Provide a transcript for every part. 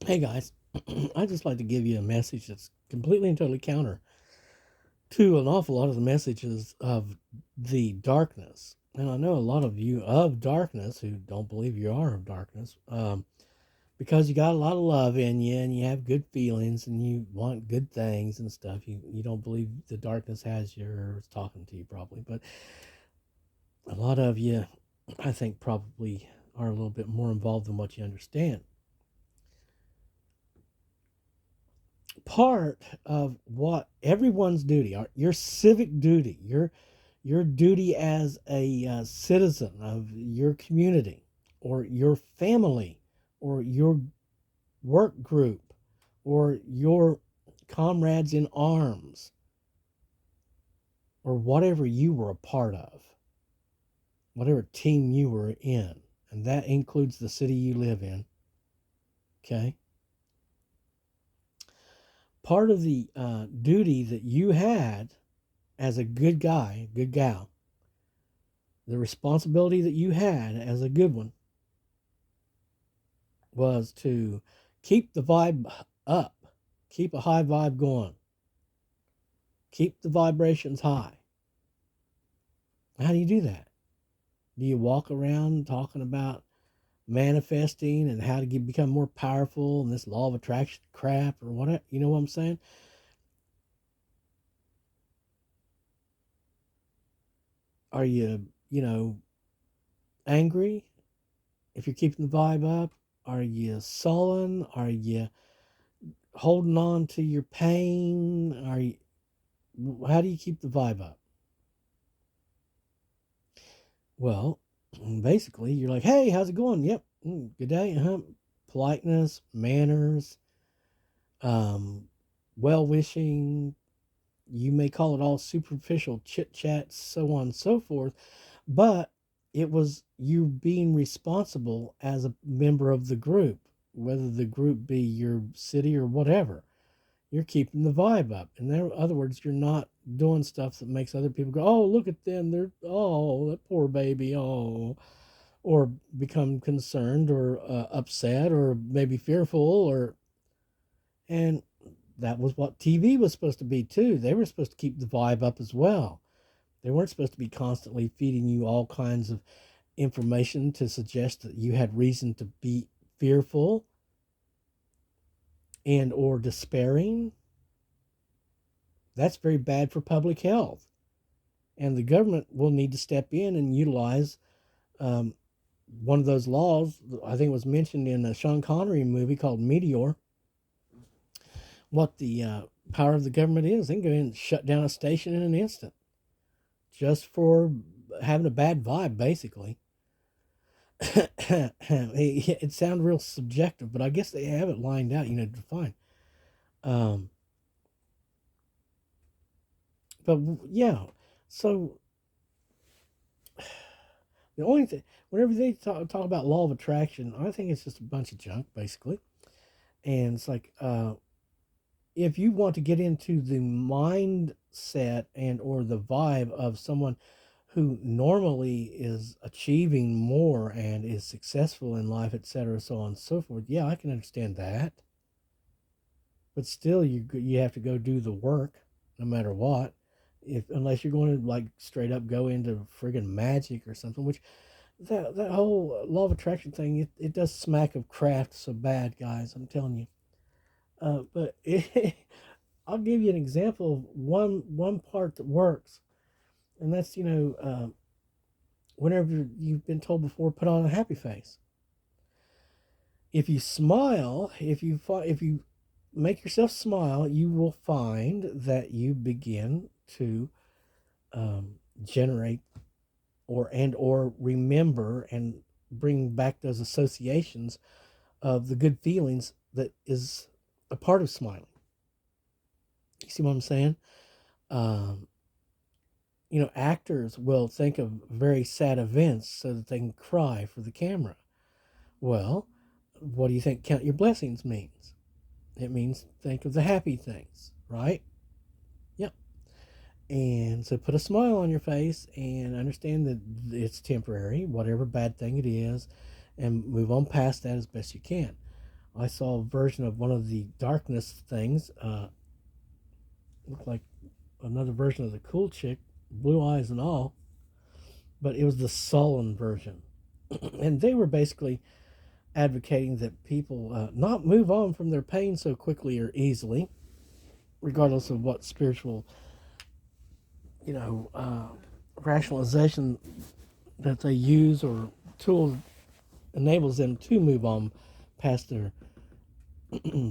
Hey guys, I'd just like to give you a message that's completely and totally counter to an awful lot of the messages of the darkness. And I know a lot of you of darkness who don't believe you are of darkness, because you got a lot of love in you and you have good feelings and you want good things and stuff. You don't believe the darkness has you or is talking to you probably, but a lot of you, I think, probably are a little bit more involved than what you understand. Part of what everyone's duty, your civic duty, your duty as a citizen of your community or your family or your work group or your comrades in arms or whatever you were a part of, whatever team you were in, and that includes the city you live in. Okay, part of the duty that you had as a good guy, good gal, the responsibility that you had as a good one was to keep the vibe up, keep a high vibe going, keep the vibrations high. How do you do that? Do you walk around talking about manifesting and how to become more powerful and this law of attraction crap or whatever? You know what I'm saying? Are you, angry if you're keeping the vibe up? Are you sullen? Are you holding on to your pain? How do you keep the vibe up? Well, basically, you're like, hey, how's it going? Yep, good day. Politeness, manners, um, well wishing. You may call it all superficial chit chat, so on and so forth, but it was you being responsible as a member of the group, whether the group be your city or whatever. You're keeping the vibe up. In other words, you're not doing stuff that makes other people go, oh, look at them. They're, oh, that poor baby. Oh, or become concerned or upset or maybe fearful and that was what TV was supposed to be too. They were supposed to keep the vibe up as well. They weren't supposed to be constantly feeding you all kinds of information to suggest that you had reason to be fearful and or despairing. That's very bad for public health. And the government will need to step in and utilize um, one of those laws. I think it was mentioned in a Sean Connery movie called Meteor. What the power of the government is, they can go in and shut down a station in an instant just for having a bad vibe, basically. It sounds real subjective, but I guess they have it lined out, to define. Um, but yeah, so the only thing, whenever they talk about law of attraction, I think it's just a bunch of junk, basically. And it's like, if you want to get into the mindset and or the vibe of someone who normally is achieving more and is successful in life, etc., so on and so forth, yeah, I can understand that. But still, you have to go do the work, no matter what. If unless you're going to like straight up go into friggin' magic or something, which that whole law of attraction thing, it does smack of craft so bad, guys. I'm telling you. But I'll give you an example of one part that works, and that's whenever you've been told before, put on a happy face. If you smile, if you make yourself smile, you will find that you begin to generate or remember and bring back those associations of the good feelings that is a part of smiling. You see what I'm saying? Um, actors will think of very sad events so that they can cry for the camera. Well, what do you think count your blessings means? It means think of the happy things, right? Yep. And so put a smile on your face and understand that it's temporary, whatever bad thing it is, and move on past that as best you can. I saw a version of one of the darkness things. Looked like another version of the cool chick, blue eyes and all, but it was the sullen version. And they were basically advocating that people not move on from their pain so quickly or easily, regardless of what spiritual, you know, rationalization that they use or tool enables them to move on past their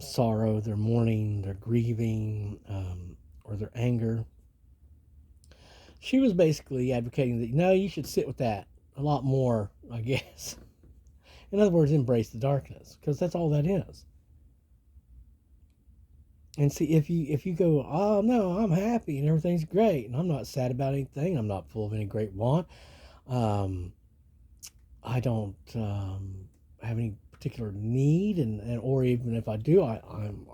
sorrow, their mourning, their grieving, or their anger. She was basically advocating that, no, you should sit with that a lot more, I guess. In other words, embrace the darkness, because that's all that is. And see, if you go, oh no, I'm happy and everything's great, and I'm not sad about anything, I'm not full of any great want, um, I don't have any particular need, and or even if I do, I'm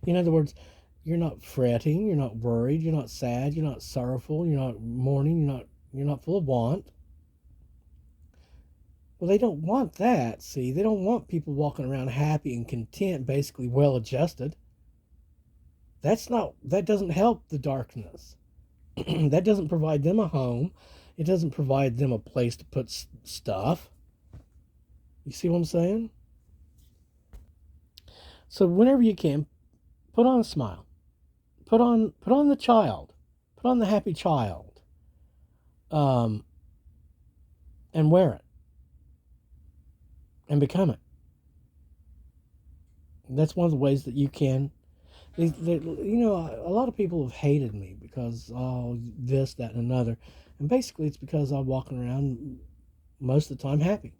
in other words, you're not fretting, you're not worried, you're not sad, you're not sorrowful, you're not mourning, you're not full of want. Well, they don't want that. See, they don't want people walking around happy and content, basically well adjusted. That doesn't help the darkness. That doesn't provide them a home. It doesn't provide them a place to put stuff. You see what I'm saying? So whenever you can, put on a smile. Put on the child. Put on the happy child. Um, and wear it and become it. That's one of the ways that you can. A lot of people have hated me because this, that, and another, and basically it's because I'm walking around most of the time happy,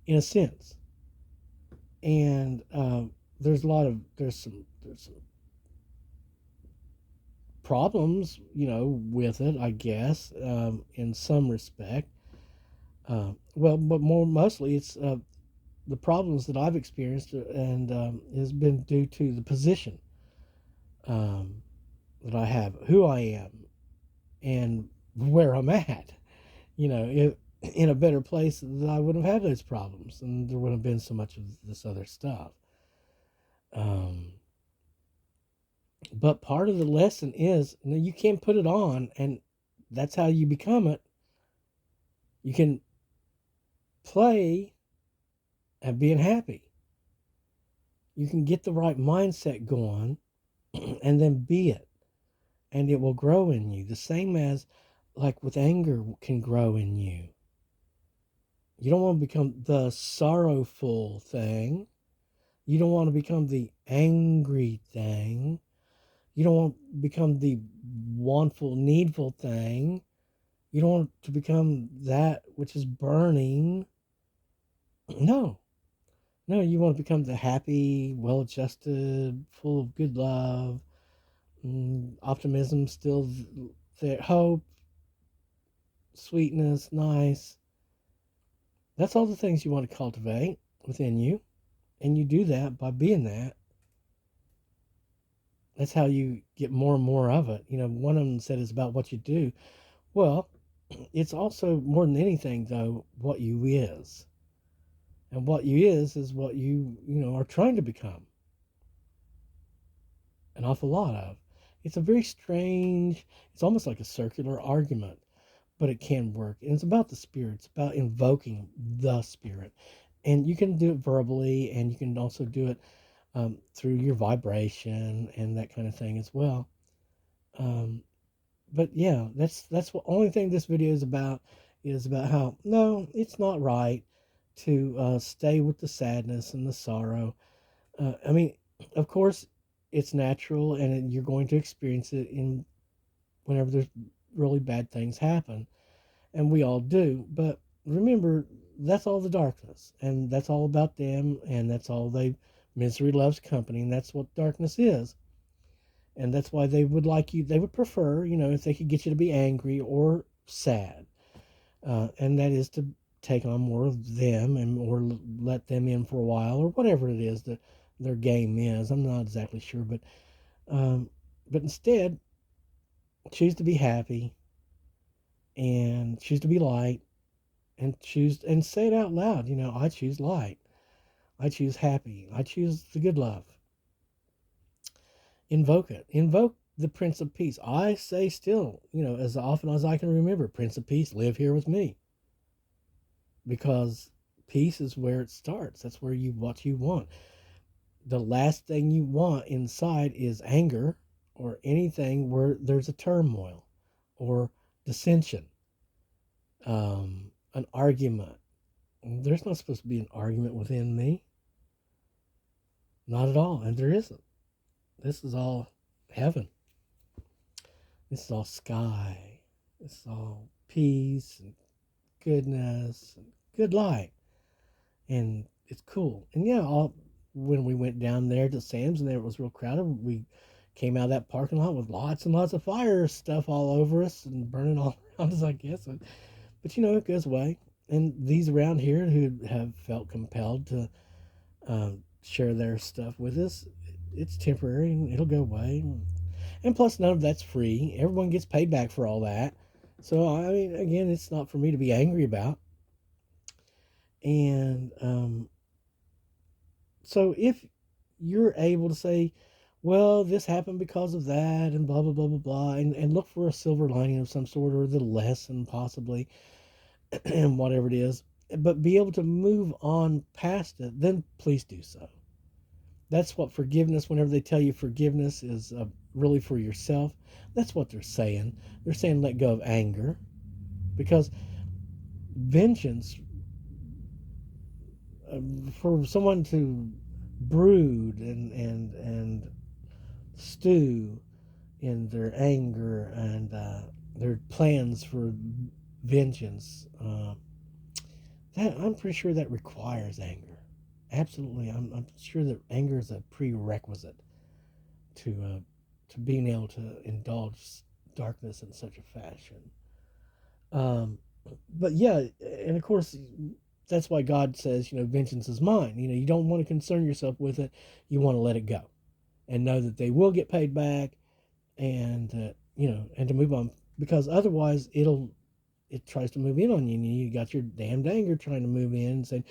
in a sense. And there's some problems, with it, I guess, in some respect. Well, but mostly it's the problems that I've experienced, and has been due to the position um, that I have, who I am, and where I'm at. If in a better place, I wouldn't have had those problems, and there wouldn't have been so much of this other stuff. Um, but part of the lesson is, you can't put it on, and that's how you become it. You can play at being happy. You can get the right mindset going and then be it. And it will grow in you. The same as like with anger can grow in you. You don't want to become the sorrowful thing. You don't want to become the angry thing. You don't want to become the wantful, needful thing. You don't want to become that which is burning. No. No, you want to become the happy, well adjusted, full of good love, optimism, still there, hope, sweetness, nice. That's all the things you want to cultivate within you. And you do that by being that. That's how you get more and more of it. One of them said it's about what you do. Well, it's also more than anything, though, what you is. And what you is what you are trying to become an awful lot of. It's a very strange, it's almost like a circular argument, but it can work. And it's about the spirit, it's about invoking the spirit. And you can do it verbally, and you can also do it through your vibration and that kind of thing as well. But yeah, that's the only thing this video is about how, no, it's not right to stay with the sadness and the sorrow. I mean, of course, it's natural, and you're going to experience it in whenever there's really bad things happen, and we all do. But remember, that's all the darkness, and that's all about them, and that's all misery loves company, and that's what darkness is. And that's why they would prefer, if they could get you to be angry or sad. And that is to take on more of them, or let them in for a while, or whatever it is that their game is. I'm not exactly sure, but instead, choose to be happy, and choose to be light, and say it out loud. I choose light. I choose happy. I choose the good love. Invoke it. Invoke the Prince of Peace. I say still, as often as I can remember, Prince of Peace, live here with me. Because peace is where it starts. That's where what you want. The last thing you want inside is anger or anything where there's a turmoil or dissension, an argument. There's not supposed to be an argument within me. Not at all. And there isn't. This is all heaven. This is all sky. This is all peace and goodness and good light. And it's cool. And yeah, when we went down there to Sam's and there it was real crowded, we came out of that parking lot with lots and lots of fire stuff all over us and burning all around us, I guess. But it goes away. And these around here who have felt compelled to share their stuff with us, it's temporary and it'll go away. And plus, none of that's free. Everyone gets paid back for all that. So, I mean, again, it's not for me to be angry about. And so if you're able to say, well, this happened because of that, and blah, blah, blah, blah, blah, and look for a silver lining of some sort or the lesson possibly, and whatever it is, but be able to move on past it, then please do so. That's what forgiveness, whenever they tell you forgiveness is really for yourself, that's what they're saying. They're saying let go of anger because vengeance, for someone to brood and stew in their anger and their plans for vengeance, that I'm pretty sure that requires anger. Absolutely, I'm sure that anger is a prerequisite to being able to indulge darkness in such a fashion. Um, but yeah, and of course, that's why God says, vengeance is mine. You don't want to concern yourself with it. You want to let it go and know that they will get paid back and, and to move on because otherwise it tries to move in on you and you got your damned anger trying to move in and say,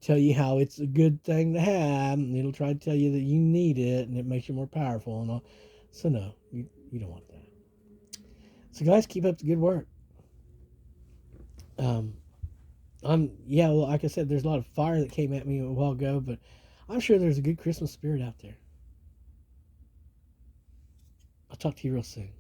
tell you how it's a good thing to have and it'll try to tell you that you need it and it makes you more powerful and all. So no, you don't want that. So guys, keep up the good work. Um, well, like I said, there's a lot of fire that came at me a while ago, but I'm sure there's a good Christmas spirit out there. I'll talk to you real soon.